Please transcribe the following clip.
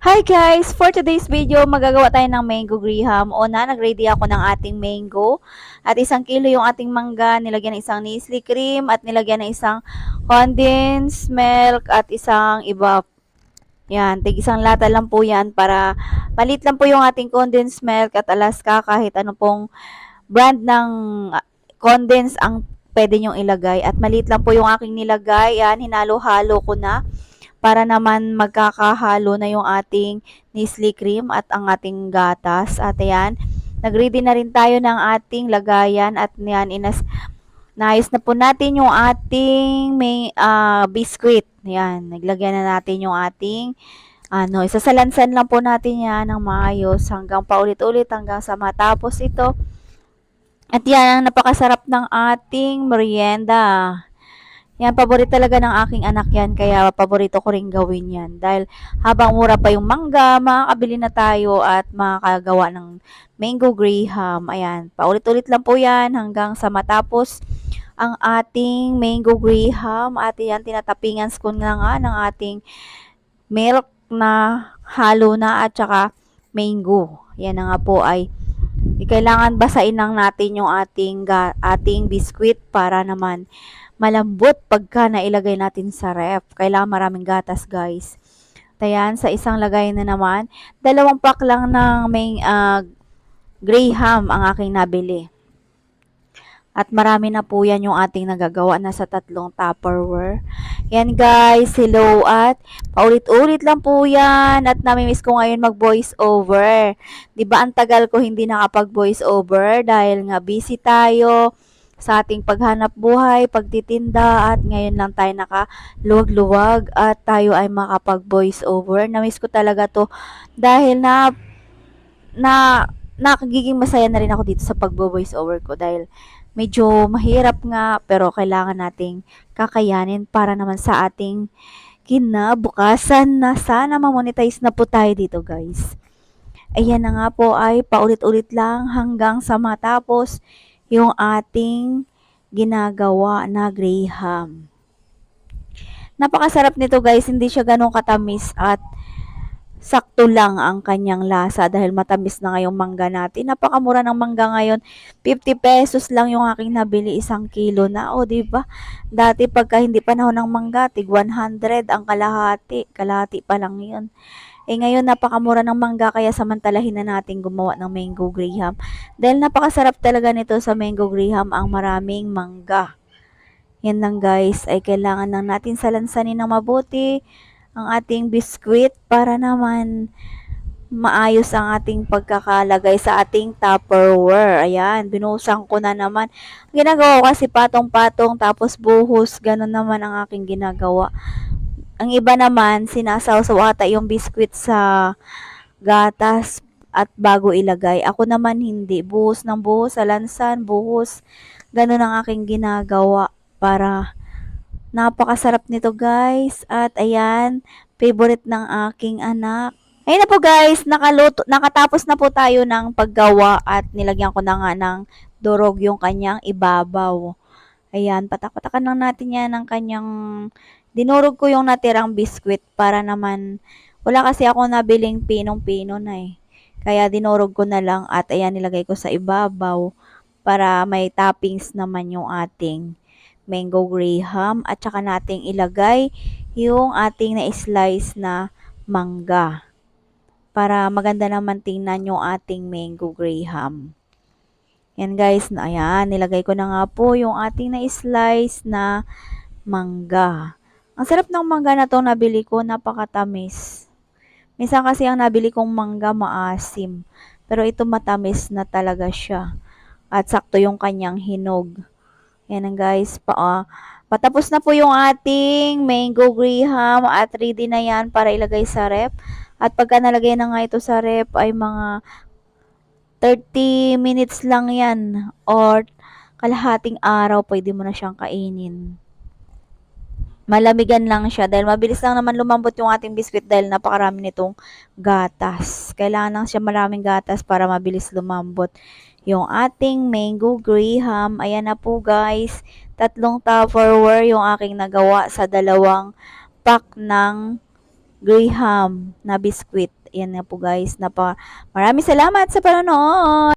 Hi guys! For today's video, magagawa tayo ng mango graham. Una, nag-ready ako ng ating mango. At 1 kilo yung ating mangga, nilagyan ng isang Nestle cream at nilagyan ng isang condensed milk at isang iba. Yan, tig isang lata lang po yan para malit lang po yung ating condensed milk at Alaska kahit ano pong brand ng condensed ang pwede nyong ilagay. At maliit lang po yung aking nilagay. Yan, hinalo-halo ko na para naman magkakahalo na yung ating Nestle cream at ang ating gatas. At ayan, nag-ready na rin tayo ng ating lagayan at yan, naayos na po natin yung ating may biscuit. Yan, naglagyan na natin yung ating isasalansan lang po natin yan ng maayos hanggang paulit-ulit hanggang sa matapos ito. At yan ang napakasarap ng ating merienda. Yan, paborito talaga ng aking anak yan, kaya paborito ko rin gawin yan. Dahil habang mura pa yung mangga, makakabili na tayo at makakagawa ng mango graham. Ayan, paulit-ulit lang po yan hanggang sa matapos ang ating mango graham. At yan, tinatapingan ko na nga ng ating milk na halo na at saka mango. Yan na nga po ay kailangan basain lang natin yung ating biscuit para naman malambot pagka nailagay natin sa ref. Kailangan maraming gatas, guys. Ayan, sa isang lagay na naman, 2 pack lang ng may graham ang aking nabili. At marami na po yan yung ating nagagawa na sa 3 Tupperware. Yan guys, hello at paulit-ulit lang po yan at namimiss ko ngayon mag-voice over. Diba ang tagal ko hindi nakapag-voice over dahil nga busy tayo sa ating paghanap buhay, pagtitinda at ngayon lang tayo nakaluwag-luwag at tayo ay makapag-voice over. Namiss ko talaga to dahil na nakagiging masaya na rin ako dito sa pag-voice over ko dahil medyo mahirap nga pero kailangan nating kakayanin para naman sa ating kinabukasan na sana ma-monetize na po tayo dito guys. Ayan na nga po ay paulit-ulit lang hanggang sa matapos yung ating ginagawa na graham. Napakasarap nito guys, hindi siya ganun katamis at sakto lang ang kanyang lasa dahil matamis na ngayong mangga natin. Napakamura ng mangga ngayon. 50 pesos lang yung aking nabili, 1 kilo na. O, di ba? Dati pagka hindi panahon ng mangga, tig 100 ang kalahati. Kalahati pa lang yun. Eh ngayon napakamura ng mangga kaya samantalahin na natin gumawa ng mango graham. Dahil napakasarap talaga nito sa mango graham ang maraming mangga. Yan lang guys, ay kailangan lang natin salansanin ng mabuti ang ating biskwit para naman maayos ang ating pagkakalagay sa ating Tupperware. Ayan, binuhusan ko na naman. Ginagawa ko kasi patong-patong tapos buhos. Ganun naman ang aking ginagawa. Ang iba naman, sinasawsaw ata yung biskwit sa gatas at bago ilagay. Ako naman hindi. Buhos ng buhos, salansan, buhos. Ganun ang aking ginagawa para napakasarap nito guys. At ayan, favorite ng aking anak. Ayun na po guys, nakatapos na po tayo ng paggawa at nilagyan ko na nga ng durog yung kanyang ibabaw. Ayan, patak-patakan lang natin yan ng kanyang, dinurog ko yung natirang biskwit para naman, wala kasi ako nabiling pinong-pino na eh. Kaya dinurog ko na lang at ayan, nilagay ko sa ibabaw para may toppings naman yung ating mango graham at saka nating ilagay yung ating na-slice na mangga para maganda naman tingnan yung ating mango graham. Yan guys, ayan, nilagay ko na nga po yung ating na-slice na mangga. Ang sarap ng mangga na to nabili ko, napakatamis. Minsan kasi ang nabili kong mangga maasim, pero ito matamis na talaga siya. At sakto yung kanyang hinog. Yan ang guys, patapos na po yung ating mango graham at ready na yan para ilagay sa ref. At pagka nalagay na nga ito sa ref ay mga 30 minutes lang yan or kalahating araw pwede mo na siyang kainin. Malamigan lang siya dahil mabilis lang naman lumambot yung ating biscuit dahil napakarami nitong gatas. Kailangan lang siya maraming gatas para mabilis lumambot yung ating mango graham. Ayan na po guys, 3 Tupperware yung aking nagawa sa 2 pack ng Graham na biskwit. Yan nga po guys. Maraming salamat sa panonood.